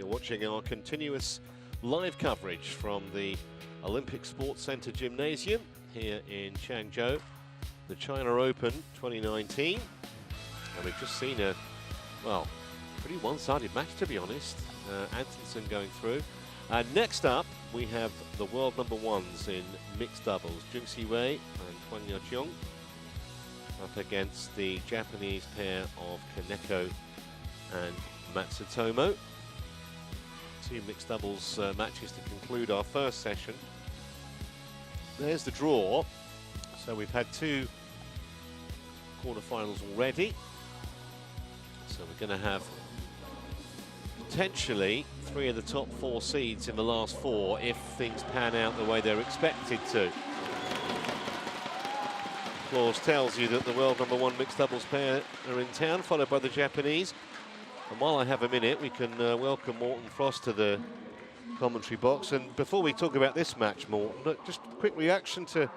You're watching our continuous live coverage from the Olympic Sports Center Gymnasium here in Changzhou, the China Open 2019. And we've just seen a, well, pretty one-sided match, to be honest. Antonsen going through. Next up, we have the world #1s in mixed doubles. Jung Si-wei and Huang Yaqiong up against the Japanese pair of Kaneko and Matsutomo. Two mixed doubles matches to conclude our first session. There's the draw. So we've had two quarterfinals already. So we're going to have potentially 3 of the top 4 seeds in the last 4 if things pan out the way they're expected to. Clause tells you that the world #1 mixed doubles pair are in town, followed by the Japanese. And while I have a minute, we can welcome Morten Frost to the commentary box. And before we talk about this match, Morten, just a quick reaction to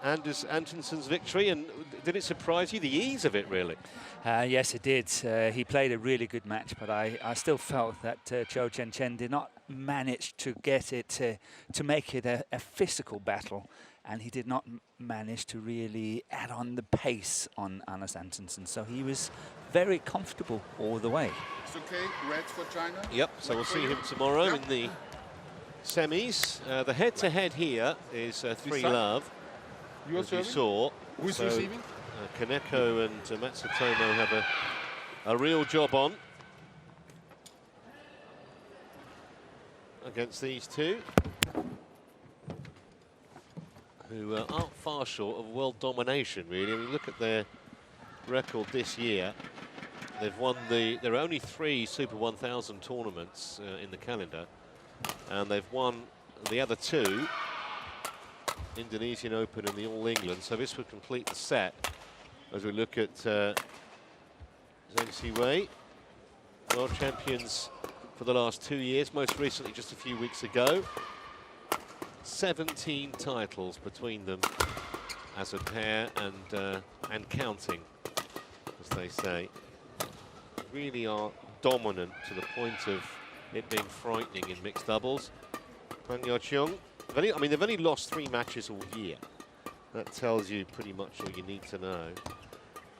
Anders Antonsen's victory, and did it surprise you, the ease of it, really? Yes, it did. He played a really good match, but I still felt that CHN did not manage to get it to make it a physical battle, and he did not manage to really add on the pace on Anders Antonsen. So he was very comfortable all the way. It's okay, red for China. Yep, so we'll see him tomorrow in the semis. The head-to-head here is 3-love. As you saw. Who's so, receiving? Kaneko and Matsutomo have a real job on against these two, who aren't far short of world domination, really. I mean, look at their record this year. They've won there are only 3 Super 1000 tournaments in the calendar, and they've won the other 2. Indonesian Open and the All England, so this would complete the set as we look at Zheng Si-wei, world champions for the last 2 years, most recently just a few weeks ago. 17 titles between them as a pair, and counting, as they say. Really are dominant to the point of it being frightening in mixed doubles. Huang Yaqiong, I mean, they've only lost 3 matches all year. That tells you pretty much all you need to know.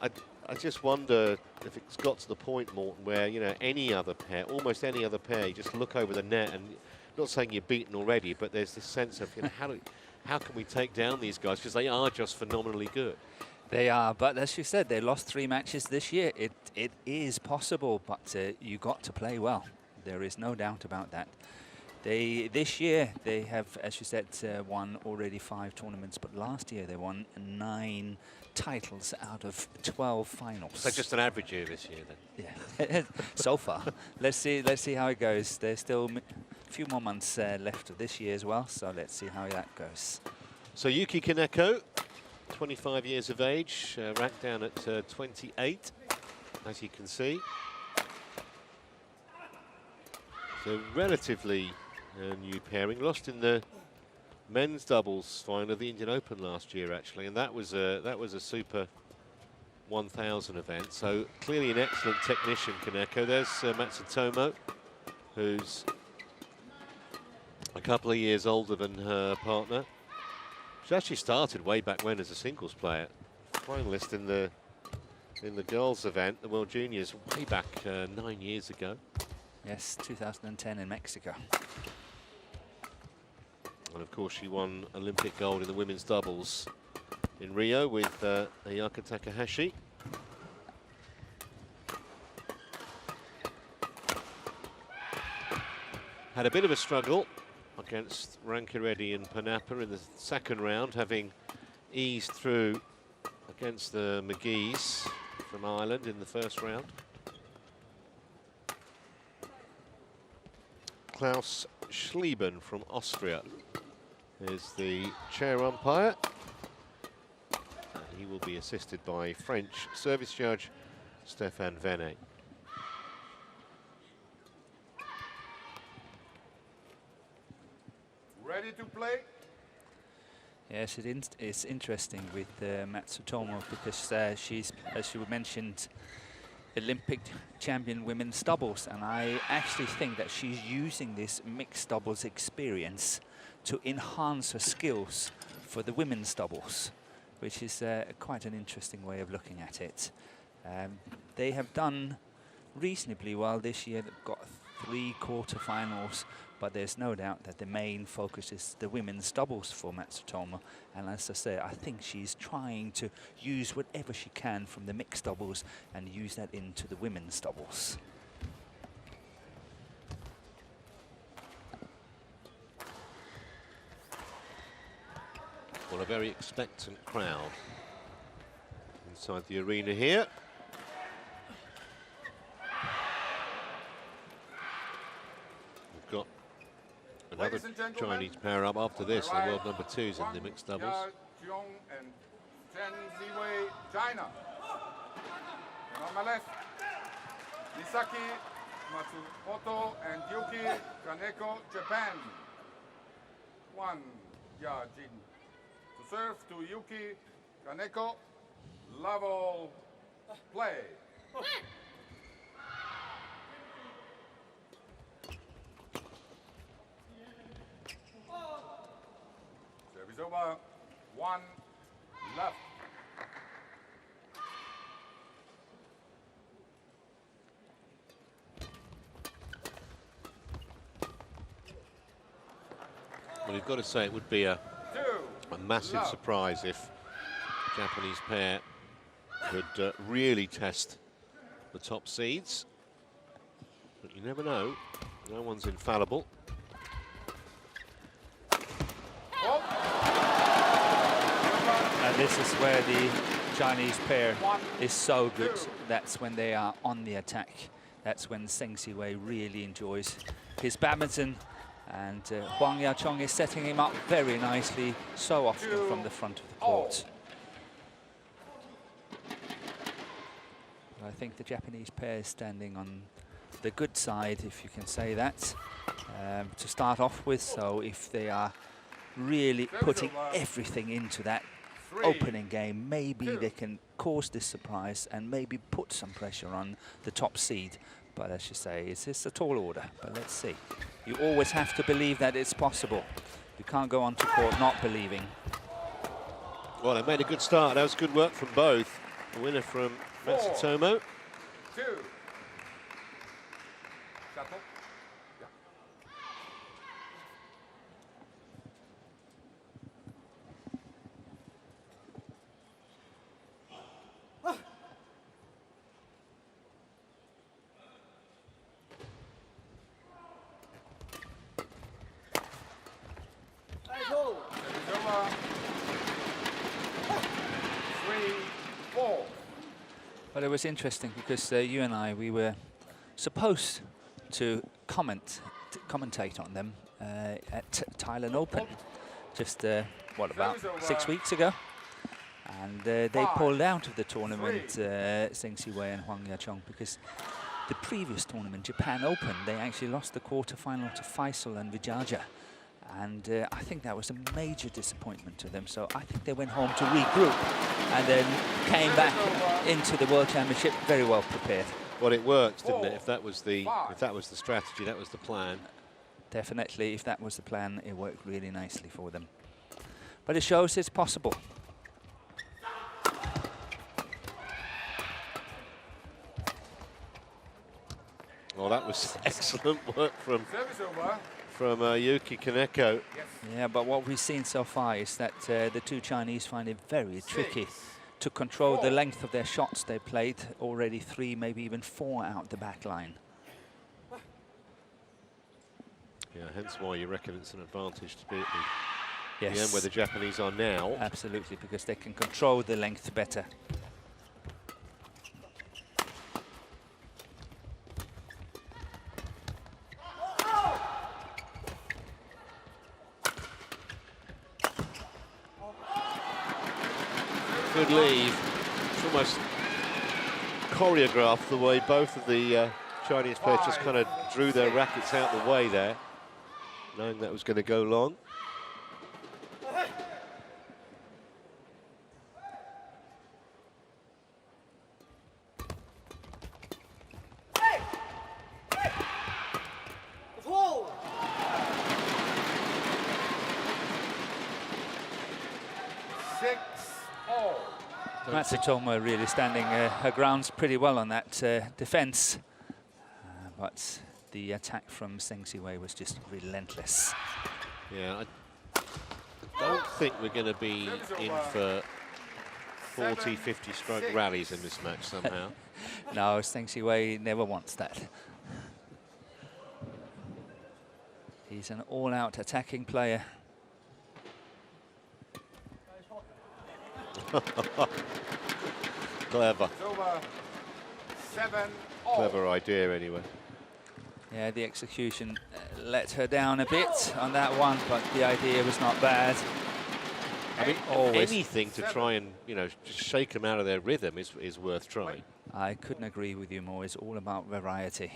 I just wonder if it's got to the point, Morten, where, you know, any other pair, almost any other pair, you just look over the net, and not saying you're beaten already, but there's this sense of, you know, how can we take down these guys, because they are just phenomenally good. They are, but as you said, they lost 3 matches this year. It is possible, but you got to play well. There is no doubt about that. This year they have, as you said, won already 5 tournaments, but last year they won 9 titles out of 12 finals. So just an average year this year, then. Yeah, so far. Let's see how it goes. There's still a few more months left of this year as well, so let's see how that goes. So Yuki Kaneko, 25 years of age, ranked down at 28, as you can see. So relatively new pairing. Lost in the men's doubles final of the Indian Open last year, actually, and that was a Super 1000 event. So clearly an excellent technician, Kaneko. There's Matsutomo, who's a couple of years older than her partner. She actually started way back when as a singles player, finalist in the girls event, the World Juniors, way back 9 years ago. Yes, 2010 in Mexico. And of course, she won Olympic gold in the women's doubles in Rio with Ayaka Takahashi. Had a bit of a struggle against Rankireddy and Panapa in the second round, having eased through against the McGee's from Ireland in the first round. Klaus Schlieben from Austria is the chair umpire. And he will be assisted by French service judge Stéphane Venet. Ready to play? Yes, it's interesting with Matsutomo, because she's, as you mentioned, Olympic champion women's doubles, and I actually think that she's using this mixed doubles experience to enhance her skills for the women's doubles, which is quite an interesting way of looking at it. They have done reasonably well this year. They've got 3 quarterfinals, but there's no doubt that the main focus is the women's doubles for Matsutomo. And as I say, I think she's trying to use whatever she can from the mixed doubles and use that into the women's doubles. Well, a very expectant crowd inside the arena here. We've got another Chinese pair up after this, the world number 2s in the mixed doubles. HUANG and ZHENG, China. And on my left, Misaki Matsumoto and Yuki Kaneko, Japan. Huang Yajin to serve to Yuki Kaneko. Level play. Service over. 1 left. Well, you've got to say it would be a massive surprise if the Japanese pair could really test the top seeds. But you never know. No one's infallible. And this is where the Chinese pair is so good. That's when they are on the attack. That's when Zheng Siwei really enjoys his badminton. And Huang Yachong is setting him up very nicely, so often from the front of the court. I think the Japanese pair is standing on the good side, if you can say that, to start off with. So if they are really putting everything into that opening game, maybe they can cause this surprise and maybe put some pressure on the top seed. But as you say, it's a tall order, but let's see. You always have to believe that it's possible. You can't go onto court not believing. Well, they made a good start. That was good work from both. The winner from Matsutomo. 2. Shuttle. Yeah. Service over. 3, 4. But it was interesting because you and I, we were supposed to commentate on them at Thailand Open just, what, about 6 weeks ago? And they pulled out of the tournament, Zheng Siwei and Huang Yachong, because the previous tournament, Japan Open, they actually lost the quarterfinal to Faisal and Vijaja. And I think that was a major disappointment to them. So I think they went home to regroup and then came back into the World Championship very well prepared. Well, it worked, didn't it? If that was the strategy, that was the plan. Definitely, if that was the plan, it worked really nicely for them. But it shows it's possible. Well, that was excellent work from Yuki Kaneko. Yeah, but what we've seen so far is that the two Chinese find it very tricky to control the length of their shots. They played already 3, maybe even 4 out the back line. Yeah, hence why you reckon it's an advantage to be at the end where the Japanese are now. Absolutely, because they can control the length better. Good leave. It's almost choreographed the way both of the Chinese players just kind of drew their rackets out the way there, knowing that was going to go long. Matsutomo really standing her grounds pretty well on that defence. But the attack from Zheng Siwei was just relentless. Yeah, I don't think we're going to be in for 40, 50 stroke rallies in this match somehow. No, Zheng Siwei never wants that. He's an all-out attacking player. Clever. Over 7-all. Clever idea anyway. Yeah, the execution let her down a bit on that one, but the idea was not bad. I mean, Always. anything to try and, you know, just shake them out of their rhythm is worth trying. I couldn't agree with you more. It's all about variety.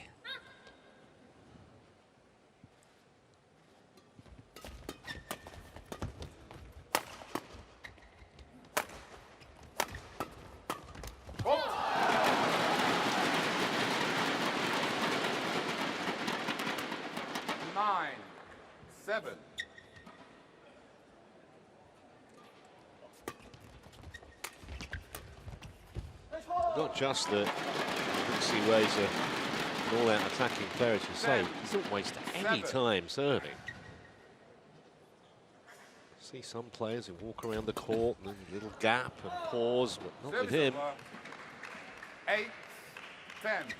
Not just that Siwei's an all-out attacking player, as you say, he doesn't waste any time serving. See some players who walk around the court and a little gap and pause, but not with him. 8-10.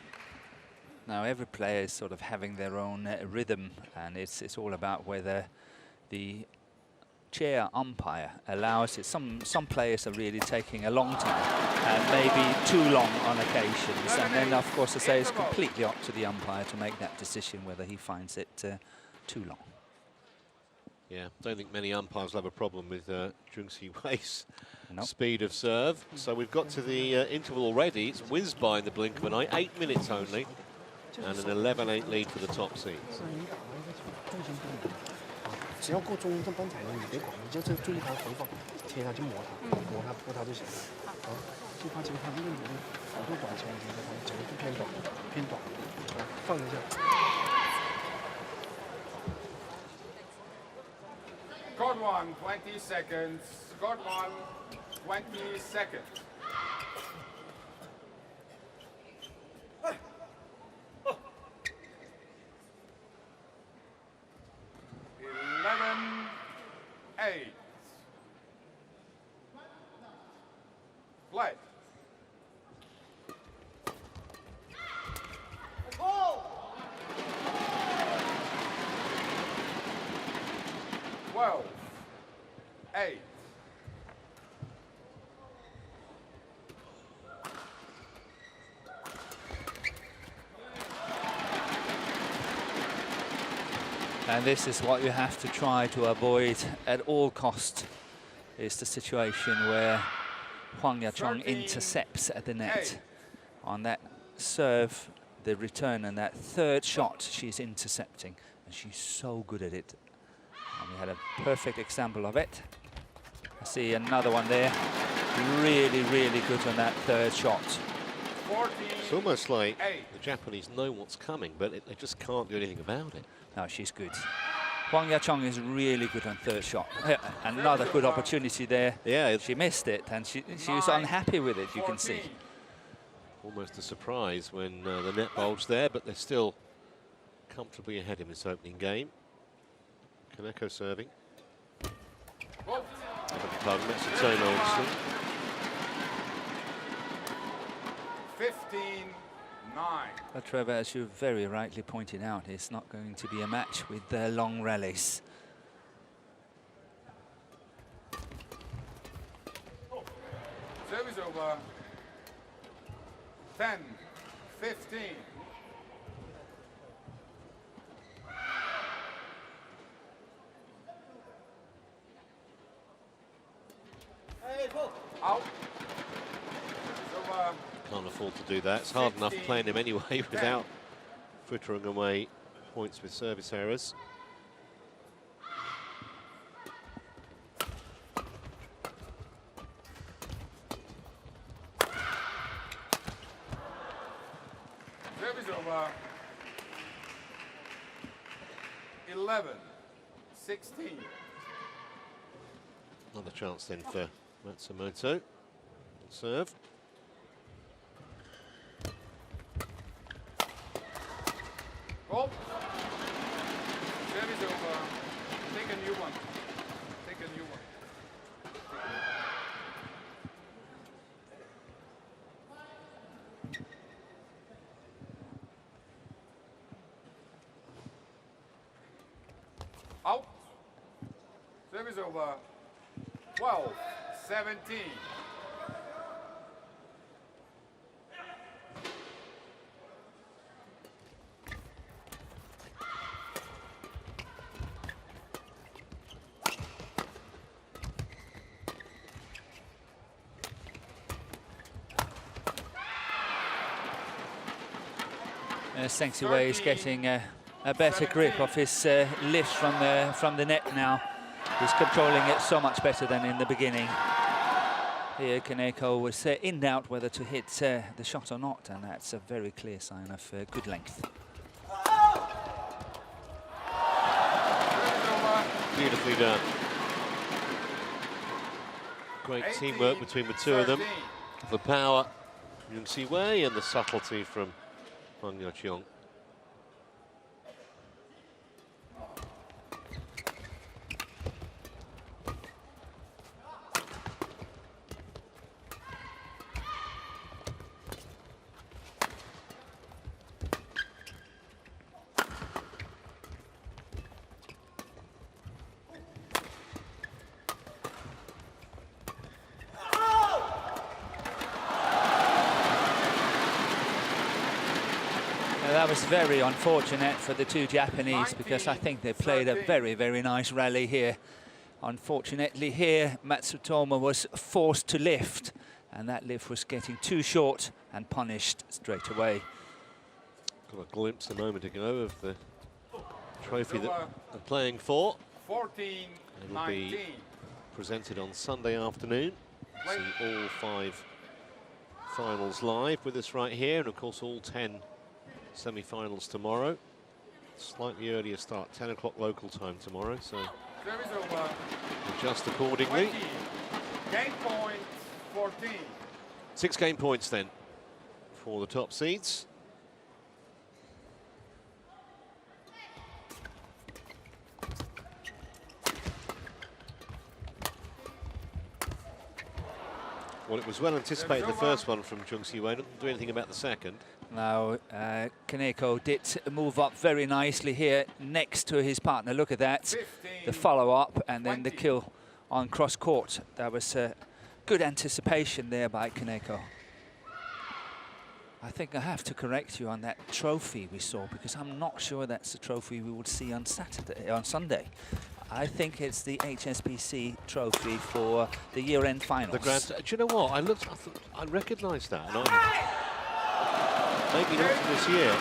Now every player is sort of having their own rhythm, and it's all about whether the chair umpire allows it. Some players are really taking a long time, and maybe too long on occasions, and then of course I say it's completely up to the umpire to make that decision whether he finds it too long. Yeah, don't think many umpires will have a problem with Zheng Siwei's Nope. speed of serve. So we've got to the interval already. It's whizzed by in the blink of an eye, 8 minutes only, and an 11-8 lead for the top seeds. 只要够中这般才能，你别管，你就是注意它回放，贴下去磨它，磨它扑它就行了。啊，就怕其实它这个你好多短球，我觉得它整个就偏短，偏短，啊，放一下。Got one, 20 seconds. Got one, 20 seconds. Play. Well, 8. And this is what you have to try to avoid at all cost. Is the situation where Huang Yachong intercepts at the net. On that serve, the return and that third shot, she's intercepting, and she's so good at it. And we had a perfect example of it. I see another one there. Really, really good on that third shot. It's almost like the Japanese know what's coming, but they just can't do anything about it. No, she's good. Huang Yachong is really good on third shot. Another good opportunity there. Yeah, she missed it, and she was unhappy with it, you can see. Almost a surprise when the net bulged there, but they're still comfortably ahead in this opening game. Kaneko serving. Matsutomo obviously. 15-9. But Trevor, as you very rightly pointed out, it's not going to be a match with long rallies. Service over. 10-15. Out. Over. Can't afford to do that. It's hard enough playing him anyway without frittering away points with service errors. Service over. 11-16. Another chance then for Matsumoto. serve. Oh. Service over. Take a new one. Take a new one. Out. Service over. 12-17. Zheng Siwei is getting a better grip of his lift from the net now. He's controlling it so much better than in the beginning. Here, Kaneko was in doubt whether to hit the shot or not, and that's a very clear sign of good length. Beautifully done. Great teamwork between the two of them. The power from Siwei and the subtlety from Huang Yaqiong. That was very unfortunate for the two Japanese, because I think they played a very, very nice rally here. Unfortunately here, Matsutomo was forced to lift, and that lift was getting too short and punished straight away. Got a glimpse a moment ago of the trophy that they're playing for. 14-19. It'll be presented on Sunday afternoon. See all 5 finals live with us right here, and of course all 10 semi-finals tomorrow. Slightly earlier start, 10 o'clock local time tomorrow, so adjust accordingly. 20. Game point 14. 6 game points then for the top seeds. Well, it was well anticipated, the first one from Zheng Siwei. Didn't do anything about the second. Now, Kaneko did move up very nicely here next to his partner. Look at that. 15, the follow-up and 20. then the kill on cross-court. That was good anticipation there by Kaneko. I think I have to correct you on that trophy we saw, because I'm not sure that's the trophy we would see on Sunday. I think it's the HSBC trophy for the year-end finals. The grand. Do you know what? I looked. I thought I recognised that. And maybe not for this year.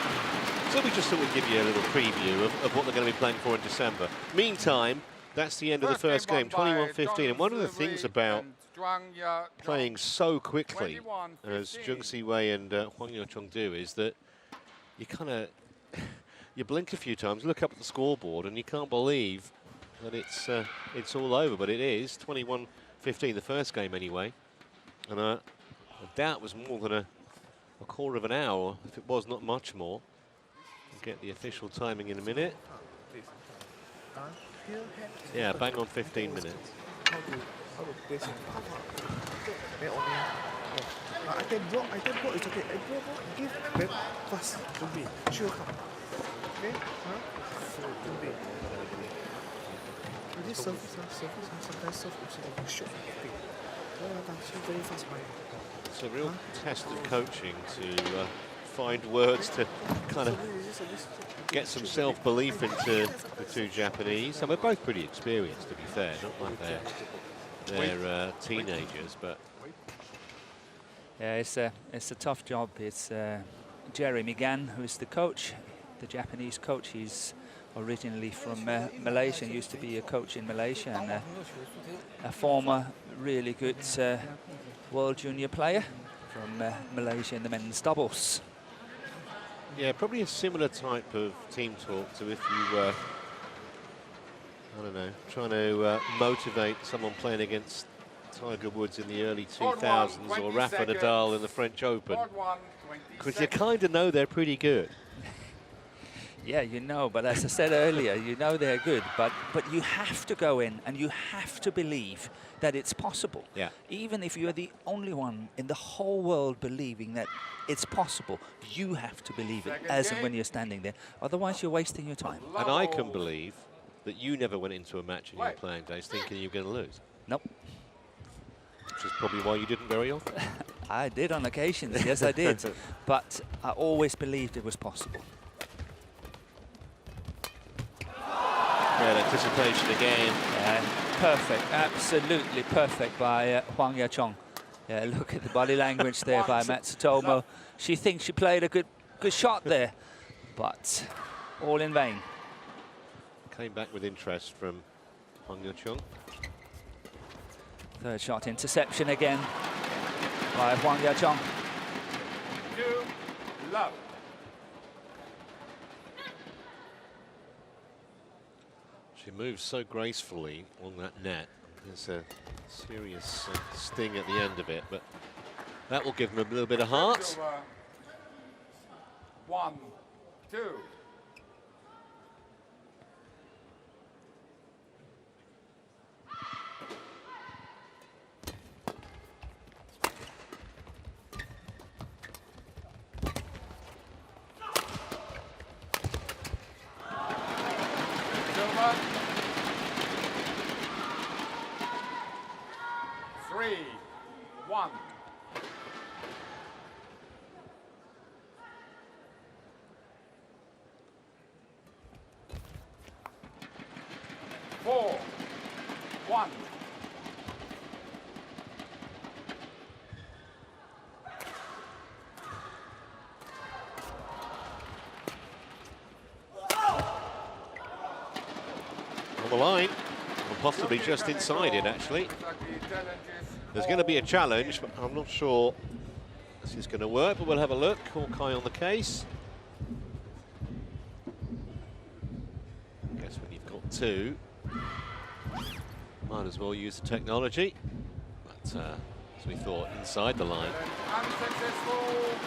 So we just thought we'd give you a little preview of what they're going to be playing for in December. Meantime, that's the end of the first game, 21-15. And one of the things about playing so quickly, as Zheng Siwei and Huang Yaqiong do, is that you kind of you blink a few times, look up at the scoreboard, and you can't believe that it's all over. But it is 21-15, the first game anyway. And I doubt it was more than a quarter of an hour, if it was not much more. We'll get the official timing in a minute. Yeah, bang on 15 minutes. I can block, it's okay. I block, give back fast to me. Sure come. Okay? This surface, sometimes surface is short. Very fast mind. It's a real test of coaching to find words to kind of get some self-belief into the two Japanese. And we're both pretty experienced, to be fair, not like they're teenagers, but yeah, it's a tough job. It's Jeremy Gan who's the coach, the Japanese coach. He's originally from Malaysia, used to be a coach in Malaysia, and a former really good World Junior player from Malaysia in the men's doubles. yeah, probably a similar type of team talk to if you were, I don't know, trying to motivate someone playing against Tiger Woods in the early 2000s or Rafa Nadal in the French Open. Because you kind of know they're pretty good. Yeah, you know, but as I said earlier, you know they're good, but you have to go in and you have to believe that it's possible. Yeah. Even if you're the only one in the whole world believing that it's possible, you have to believe it as and when you're standing there. Otherwise, you're wasting your time. And I can believe that you never went into a match in your playing days thinking you were going to lose. Nope. Which is probably why you didn't very often. I did on occasions, yes I did. But I always believed it was possible. Great anticipation again. Perfect, absolutely perfect by Huang Yaqiong. Yeah, look at the body language there by Matsutomo. She thinks she played a good shot there, but all in vain. Came back with interest from Huang Yaqiong. Third shot interception again by Huang Yaqiong. 2-love. She moves so gracefully on that net. There's a serious sting at the end of it, but that will give him a little bit of heart. 1-2. Silver. 3-1. Four, 1. On the line, or possibly just inside it actually. There's going to be a challenge, but I'm not sure this is going to work, but we'll have a look. Hawkeye on the case. I guess when you've got two, might as well use the technology. But as we thought, inside the line. Unsuccessful,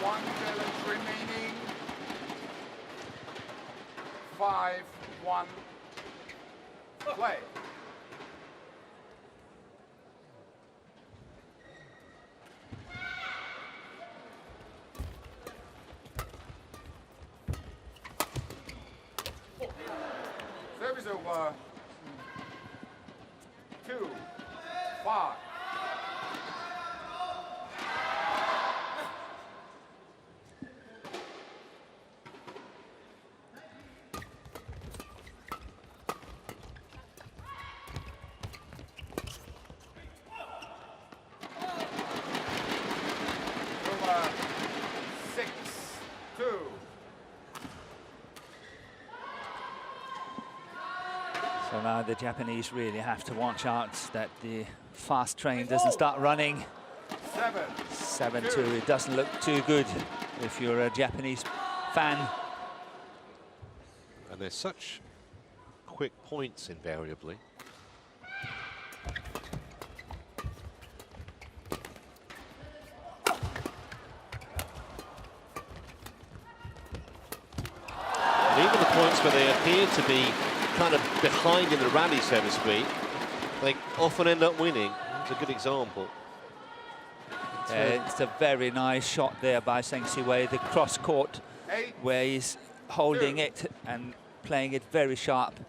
1 challenge remaining. 5-1. Play. Service over. 2-5. Over 6-2. So now the Japanese really have to watch out that the fast train doesn't start running. 7-2, it doesn't look too good if you're a Japanese fan. And there's such quick points invariably. And even the points where they appear to be kind of behind in the rally, so to speak, they often end up winning. It's a good example. It's a very nice shot there by Zheng Siwei, the cross court, where he's holding it and playing it very sharp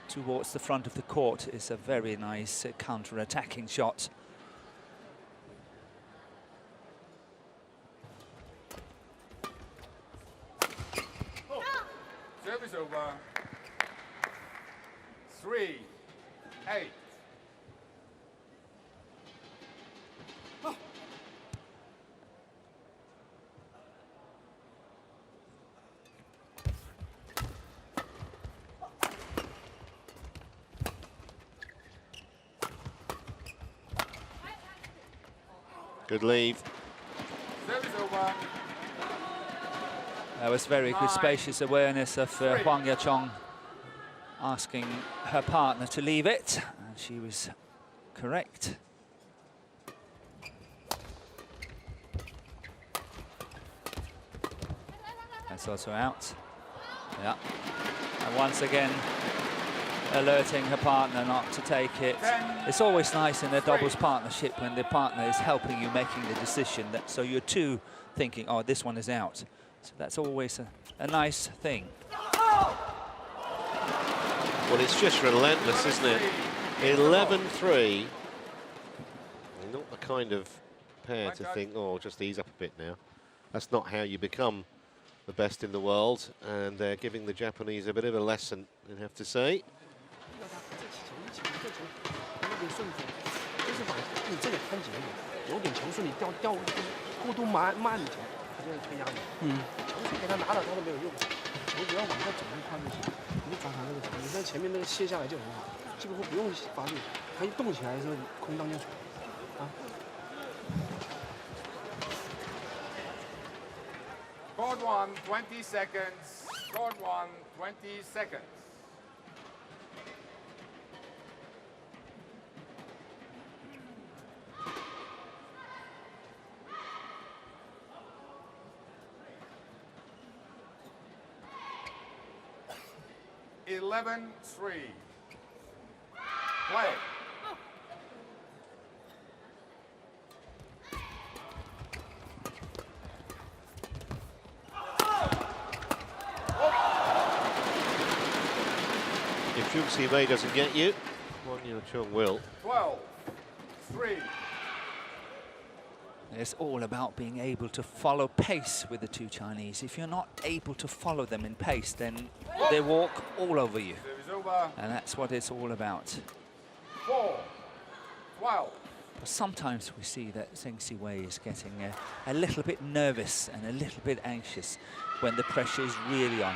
towards the front of the court. Is a very nice counter-attacking shot. Service over. 3-8. Good leave. Service over. That was very good spacious awareness of Huang Yaqiong asking her partner to leave it, and she was correct. That's also out. Yeah. And once again, alerting her partner not to take it. It's always nice in a doubles partnership when the partner is helping you making the decision, that so you're two thinking, oh, this one is out. So that's always a nice thing. Well, it's just relentless, isn't it? 11-3. Not the kind of pair to think, oh, just ease up a bit now. That's not how you become the best in the world, and they're giving the Japanese a bit of a lesson, I have to say. 你只要往下走一块就行，你就抓他那个脚，你在前面那个卸下来就很好，这个不用发力，他一动起来的时候空当就出啊。Scored one, 20 seconds. Scored one, 20 seconds. Eleven, 3. Play. If Chung Wei doesn't get you, Wang Yaqiong will. 12-3. It's all about being able to follow pace with the two Chinese. If you're not able to follow them in pace, then they walk all over you. And that's what it's all about. 4-12. But sometimes we see that Zheng Siwei is getting a little bit nervous and a little bit anxious when the pressure is really on.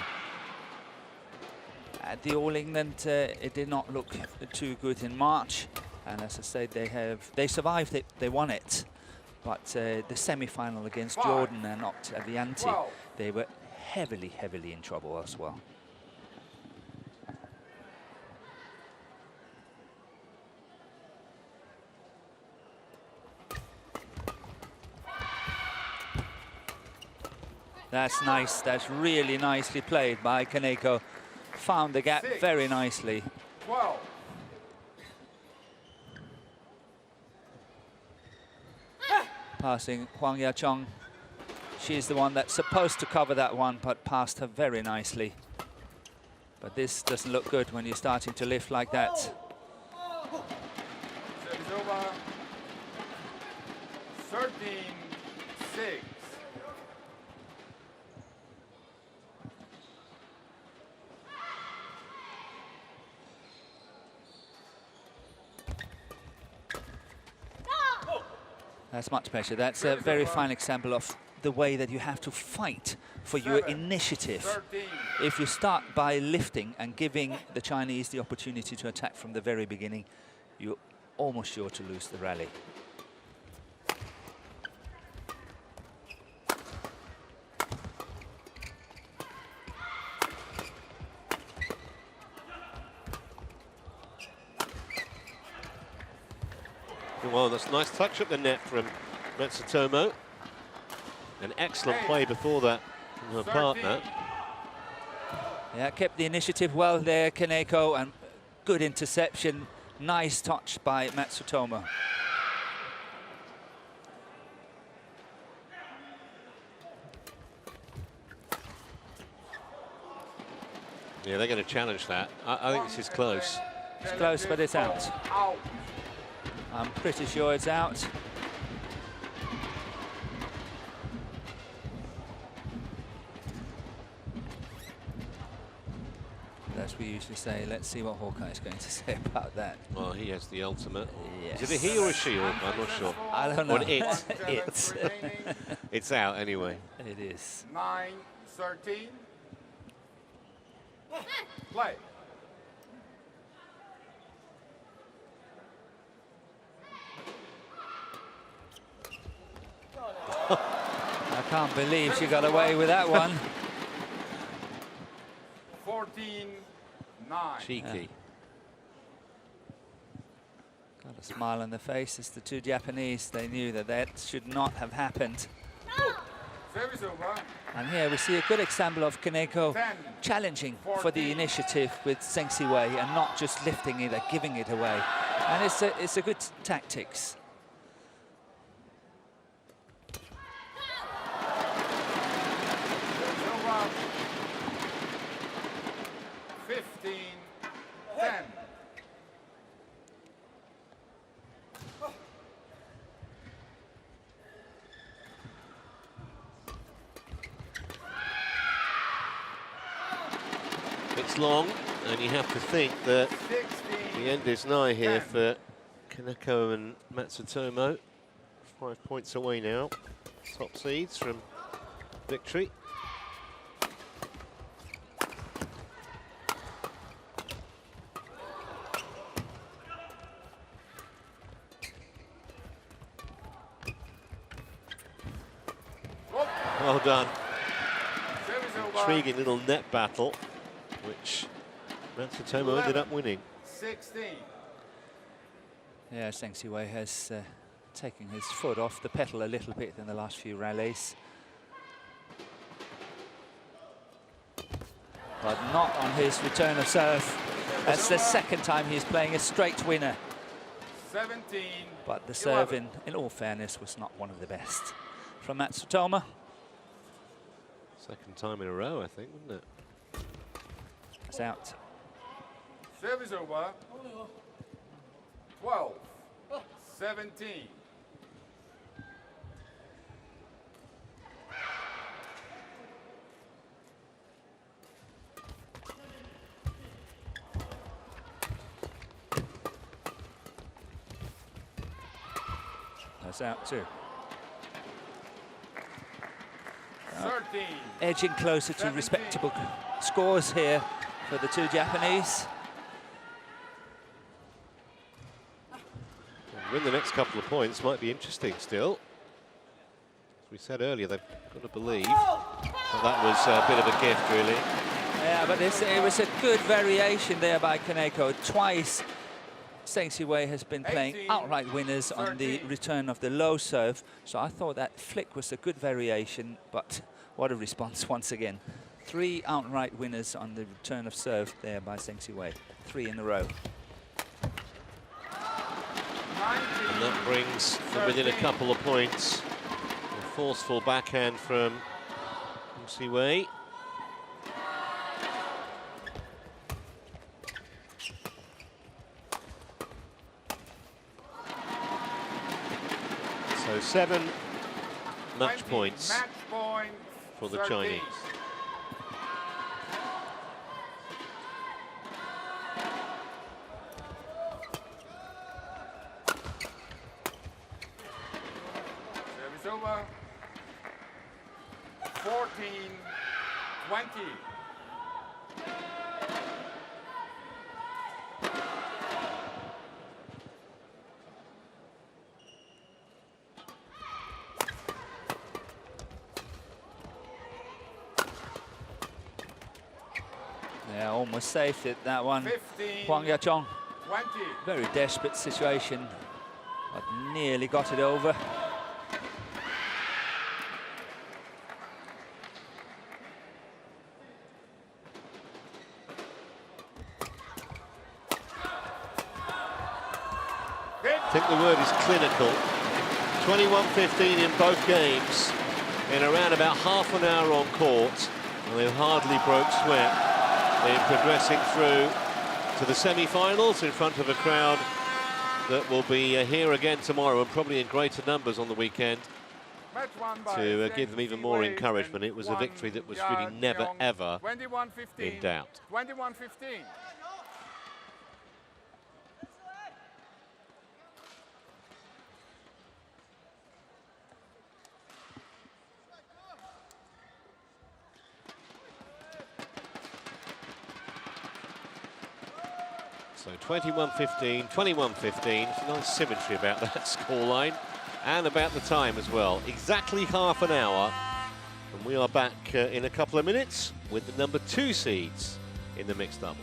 At the All England, it did not look too good in March. And as I said, they survived it, they won it. But the semi-final against Jordan and not Avianti, they were heavily, heavily in trouble as well. That's nice. That's really nicely played by Kaneko. Found the gap very nicely. 12. Passing Huang Yaqiong. She's the one that's supposed to cover that one, but passed her very nicely. But this doesn't look good when you're starting to lift like that. Service over. 13-6. That's much better. That's a very fine example of the way that you have to fight for your initiative. 13. If you start by lifting and giving the Chinese the opportunity to attack from the very beginning, you're almost sure to lose the rally. Well, that's a nice touch at the net from Matsutomo. An excellent play before that from her partner. Yeah, kept the initiative well there, Kaneko, and good interception. Nice touch by Matsutomo. Yeah, they're going to challenge that. I think this is close. It's close, but it's out. Out. I'm pretty sure it's out. As we usually say, let's see what Hawkeye is going to say about that. Well, he has the ultimate. Yes. Is it a he or a she? I'm not sure. I don't know. Or it. It. It's out anyway. It is. 9-13. Play. I can't believe she got away with that one. 14-9. Cheeky. Got a smile on the face. It's the two Japanese. They knew that that should not have happened. Service over. And here we see a good example of Kaneko 10, challenging for 14. the initiative with Zheng Siwei and not just lifting it or giving it away. And it's a good tactics. Service over. 15-10. It's long, and you have to think that 16. the end is nigh here for Kaneko and Matsutomo. 5 points away now. Top seeds from victory. Well done. Service over. Intriguing little net battle, which Matsutomo ended up winning. 16. Yeah, Zheng Siwei has taken his foot off the pedal a little bit in the last few rallies. But not on his return of serve. That's the second time he's playing a straight winner. 17. But the serve, in all fairness, was not one of the best from Matsutomo. Second time in a row, I think, wasn't it? It's out. Service over. 12. 17. That's out too. 13. Edging closer to 17. respectable scores here for the two Japanese. Win the next couple of points might be interesting still. As we said earlier, they've got to believe that was a bit of a gift, really. Yeah, but it was a good variation there by Kaneko. Twice Zheng Siwei has been playing 18, outright winners on the 13. return of the low serve. So I thought that flick was a good variation, but what a response once again. 3 outright winners on the return of serve there by Zheng Siwei. 3 in a row. 19. And that brings them within a couple of points. A forceful backhand from Siwei. So 7 match 20. points Match point for the 13. Chinese. Service over. 14, 20. Yeah, almost saved it, that one. 15, Huang Yachong, 20. very desperate situation, but nearly got it over. I think the word is clinical. 21-15 in both games in around about half an hour on court, and they hardly broke sweat in progressing through to the semi-finals in front of a crowd that will be here again tomorrow and probably in greater numbers on the weekend Match won by to Zheng give them even more Siwei encouragement. and It was a victory that was Huang really never, Yachong. ever 21-15. in doubt. 21-15. So 21-15, 21-15, nice symmetry about that scoreline and about the time as well. Exactly half an hour, and we are back in a couple of minutes with the number 2 seeds in the mixed doubles.